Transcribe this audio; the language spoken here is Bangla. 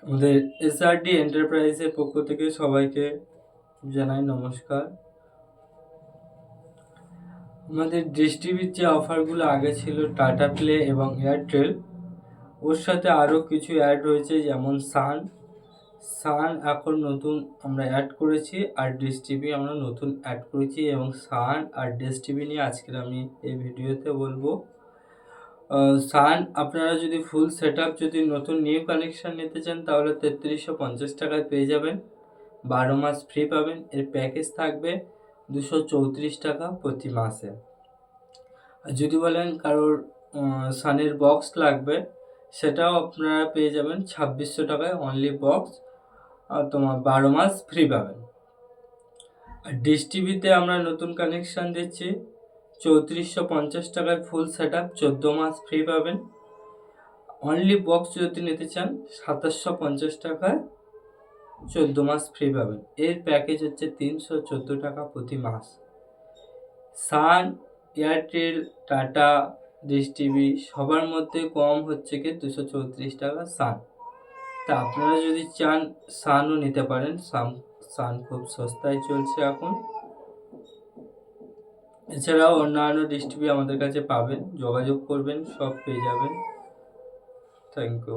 আমাদের এসআরডি এন্টারপ্রাইজের পক্ষ থেকে সবাইকে জানাই নমস্কার। আমাদের ডিশ টিভির যে অফারগুলো আগে ছিল টাটা প্লে এবং এয়ারটেল, ওর সাথে আরও কিছু অ্যাড রয়েছে, যেমন সান এখন নতুন আমরা অ্যাড করেছি, আর ডিশ টিভি আমরা নতুন অ্যাড করেছি, এবং সান আর ডিশ টিভি নিয়ে আজকের আমি এই ভিডিওতে বলবো। সান আপনারা যদি ফুল সেট যদি নতুন নিউ কানেকশান নিতে চান তাহলে 3350 টাকায় পেয়ে যাবেন, 12 মাস ফ্রি পাবেন। এর প্যাকেজ থাকবে 234 টাকা প্রতি মাসে। আর যদি বলেন কারোর সানের বক্স লাগবে, সেটাও আপনারা পেয়ে যাবেন 2600 টাকায় অনলি বক্স, আর তোমার 12 মাস ফ্রি পাবেন। আর ডিশ টিভিতে আমরা নতুন কানেকশান দিচ্ছি 3450 টাকায় ফুল সেট 14 মাস ফ্রি পাবেন। অনলি বক্স যদি নিতে চান 2750 টাকায় 14 মাস ফ্রি পাবেন। এর প্যাকেজ হচ্ছে 314 টাকা প্রতি মাস। সান, এয়ারটেল, টাটা, ডিশ টিভি সবার মধ্যে কম হচ্ছে কি 234 টাকা সান। তা আপনারা যদি চান সানও নিতে পারেন, সান খুব সস্তায় চলছে এখন। এছাড়াও অন্যান্য ডিশ টিভি আমাদের কাছে পাবেন, যোগাযোগ করবেন, সব পেয়ে যাবেন। Thank you.